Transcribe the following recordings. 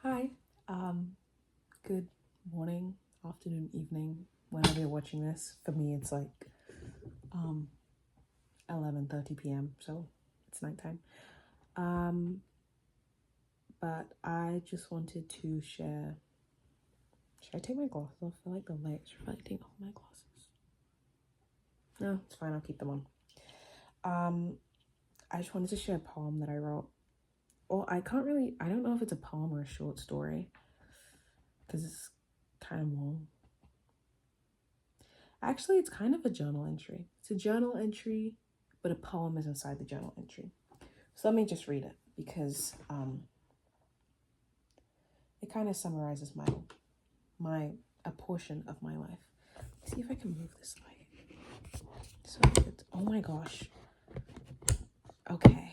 Hi, good morning, afternoon, evening, whenever you're watching this. For me, it's like um 11:30 p.m., so it's nighttime. Um, but I just wanted to share. Should I take my glasses off? I feel like the light should probably take off my glasses. No, it's fine. I'll keep them on. Um, I just wanted to share a poem that I wrote. Well, I don't know if it's a poem or a short story because it's kind of long. Actually, it's kind of a journal entry. It's a journal entry, but a poem is inside the journal entry. So let me just read it because it kind of summarizes my a portion of my life. Let's see if I can move this light. So it's, oh my gosh. Okay.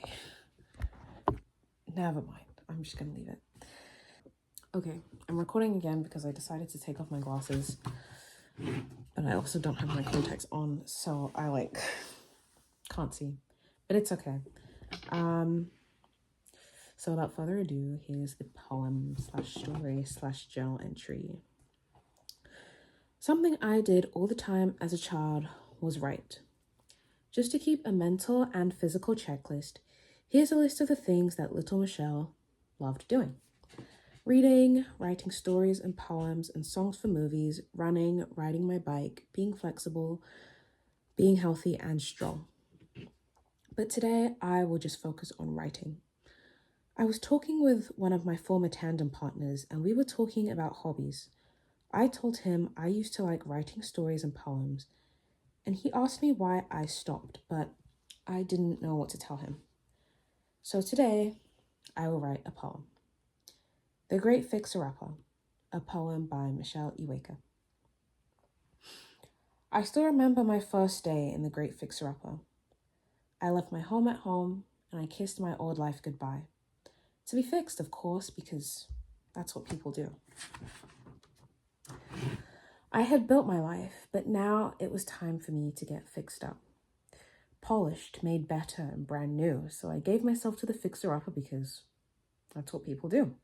Never mind. I'm just gonna leave it. Okay, I'm recording again because I decided to take off my glasses, but I also don't have my contacts on, so I can't see. But it's okay. So without further ado, here's the poem slash story slash journal entry. Something I did all the time as a child was write. Just to keep a mental and physical checklist, here's a list of the things that little Michelle loved doing. Reading, writing stories and poems and songs for movies, running, riding my bike, being flexible, being healthy and strong. But today I will just focus on writing. I was talking with one of my former tandem partners and we were talking about hobbies. I told him I used to like writing stories and poems, and he asked me why I stopped, but I didn't know what to tell him. So today, I will write a poem. The Great Fixer-Upper, a poem by Michelle Eweka. I still remember my first day in The Great Fixer-Upper. I left my home at home, and I kissed my old life goodbye. To be fixed, of course, because that's what people do. I had built my life, but now it was time for me to get fixed up. Polished, made better, and brand new, so I gave myself to the fixer-upper because that's what people do.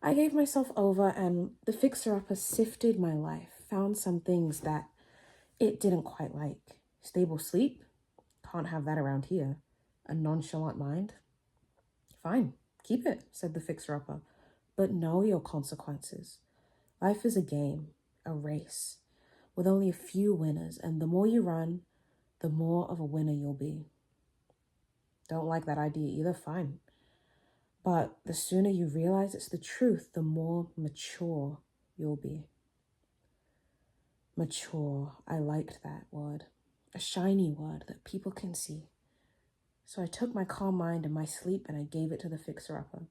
I gave myself over, and the fixer-upper sifted my life, found some things that it didn't quite like. Stable sleep? Can't have that around here. A nonchalant mind? Fine, keep it, said the fixer-upper, but know your consequences. Life is a game, a race, with only a few winners, and the more you run, the more of a winner you'll be. Don't like that idea either? Fine. But the sooner you realize it's the truth, the more mature you'll be. Mature, I liked that word. A shiny word that people can see. So I took my calm mind and my sleep and I gave it to the fixer-upper.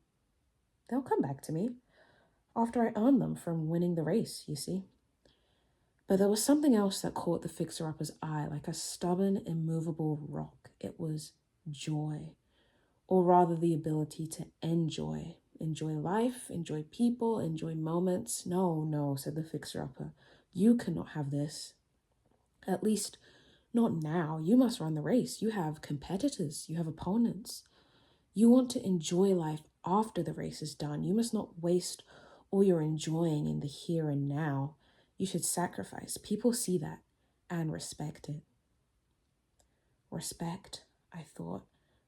They'll come back to me after I earned them from winning the race, you see. But there was something else that caught the fixer-upper's eye like a stubborn, immovable rock. It was joy, or rather the ability to enjoy. Enjoy life, enjoy people, enjoy moments. No, said the fixer-upper. You cannot have this. At least, not now. You must run the race. You have competitors. You have opponents. You want to enjoy life after the race is done. You must not waste all your enjoying in the here and now. You should sacrifice. People see that and respect it. Respect, I thought.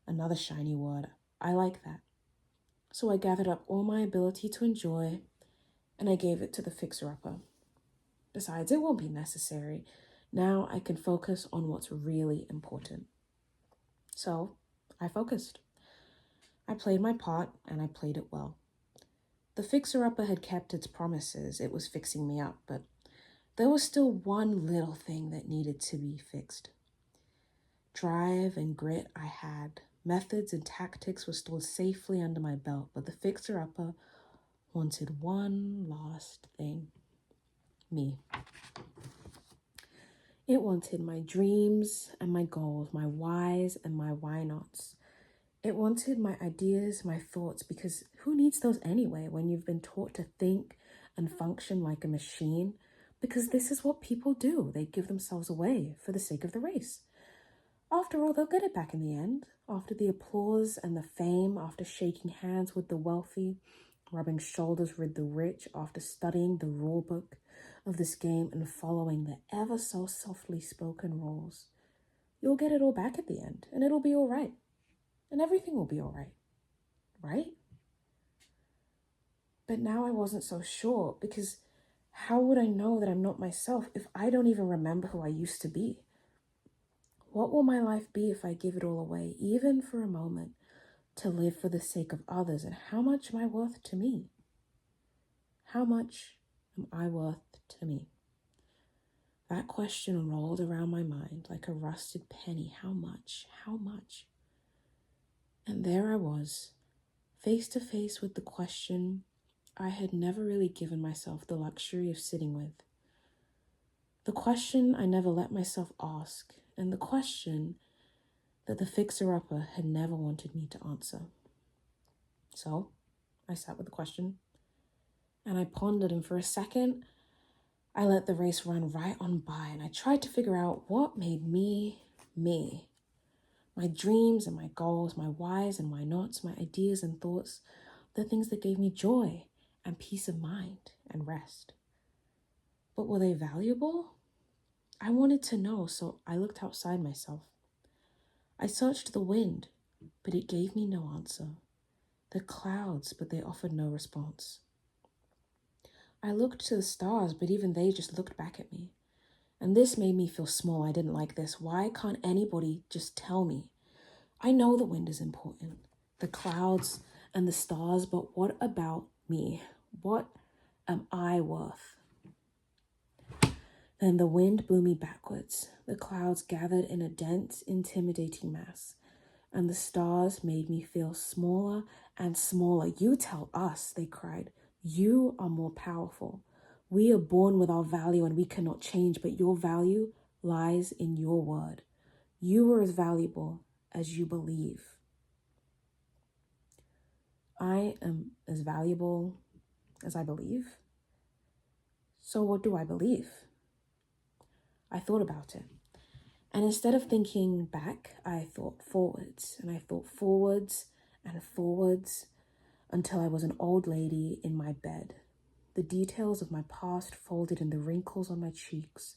Another shiny word. I like that. So I gathered up all my ability to enjoy and I gave it to the fixer-upper. Besides, it won't be necessary. Now I can focus on what's really important. So I focused. I played my part and I played it well. The fixer-upper had kept its promises. It was fixing me up, but there was still one little thing that needed to be fixed. Drive and grit I had. Methods and tactics were stored safely under my belt, but the fixer-upper wanted one last thing. Me. It wanted my dreams and my goals, my whys and my why nots. It wanted my ideas, my thoughts, because who needs those anyway when you've been taught to think and function like a machine? Because this is what people do. They give themselves away for the sake of the race. After all, they'll get it back in the end. After the applause and the fame, after shaking hands with the wealthy, rubbing shoulders with the rich after studying the rule book of this game and following the ever so softly spoken rules. You'll get it all back at the end, and it'll be all right. And everything will be all right, right? But now I wasn't so sure, because how would I know that I'm not myself if I don't even remember who I used to be? What will my life be if I give it all away, even for a moment, to live for the sake of others? And how much am I worth to me? How much am I worth to me? That question rolled around my mind like a rusted penny. How much? How much? And there I was, face to face with the question I had never really given myself the luxury of sitting with. The question I never let myself ask, and the question that the fixer-upper had never wanted me to answer. So I sat with the question, and I pondered, and for a second, I let the race run right on by, and I tried to figure out what made me, me. My dreams and my goals, my whys and why nots, my ideas and thoughts, the things that gave me joy and peace of mind and rest. But were they valuable? I wanted to know, so I looked outside myself. I searched the wind, but it gave me no answer. The clouds, but they offered no response. I looked to the stars, but even they just looked back at me. And this made me feel small. I didn't like this. Why can't anybody just tell me? I know the wind is important, the clouds and the stars, but what about me? What am I worth? Then the wind blew me backwards. The clouds gathered in a dense, intimidating mass, and the stars made me feel smaller and smaller. You tell us, they cried. You are more powerful. We are born with our value and we cannot change, but your value lies in your word. You are as valuable as you believe. I am as valuable as I believe. So what do I believe? I thought about it. And instead of thinking back, I thought forwards. And I thought forwards and forwards until I was an old lady in my bed. The details of my past folded in the wrinkles on my cheeks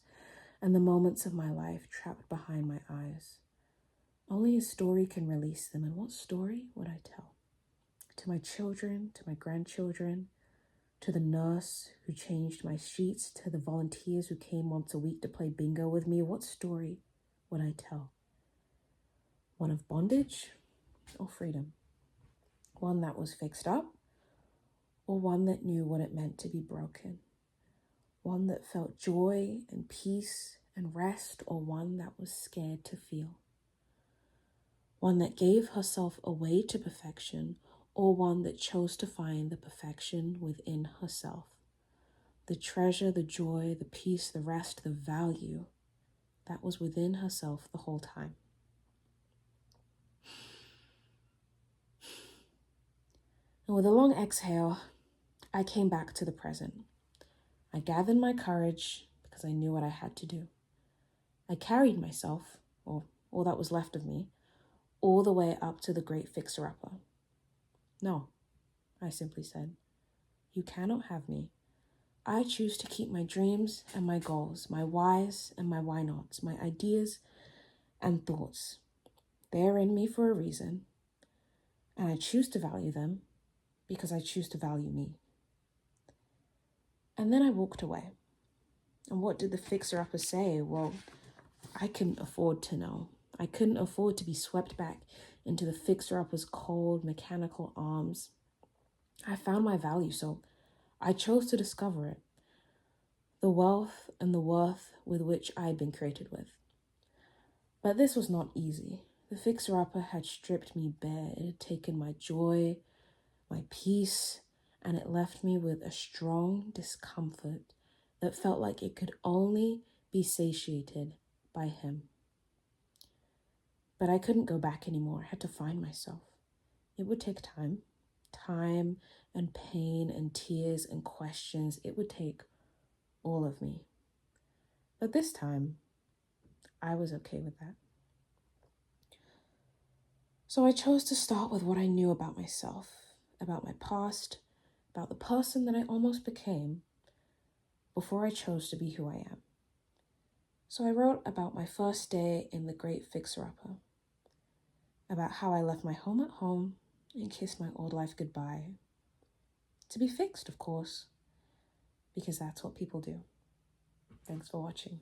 and the moments of my life trapped behind my eyes. Only a story can release them. And what story would I tell? To my children, to my grandchildren, to the nurse who changed my sheets, to the volunteers who came once a week to play bingo with me. What story would I tell? One of bondage or freedom? One that was fixed up, or one that knew what it meant to be broken? One that felt joy and peace and rest, or one that was scared to feel? One that gave herself away to perfection, or one that chose to find the perfection within herself? The treasure, the joy, the peace, the rest, the value that was within herself the whole time. And with a long exhale, I came back to the present. I gathered my courage because I knew what I had to do. I carried myself, or all that was left of me, all the way up to the great fixer-upper. No, I simply said, you cannot have me. I choose to keep my dreams and my goals, my whys and my why nots, my ideas and thoughts. They are in me for a reason, and I choose to value them because I choose to value me. And then I walked away. And what did the fixer-upper say? Well, I couldn't afford to know. I couldn't afford to be swept back into the fixer-upper's cold, mechanical arms. I found my value, so I chose to discover it. The wealth and the worth with which I had been created with. But this was not easy. The fixer-upper had stripped me bare. It had taken my joy, my peace, and it left me with a strong discomfort that felt like it could only be satiated by him. But I couldn't go back anymore. I had to find myself. It would take time and pain and tears and questions. It would take all of me. But this time, I was okay with that. So I chose to start with what I knew about myself, about my past, about the person that I almost became before I chose to be who I am. So I wrote about my first day in the Great Fixer-Upper, about how I left my home at home and kissed my old life goodbye. To be fixed, of course, because that's what people do. Thanks for watching.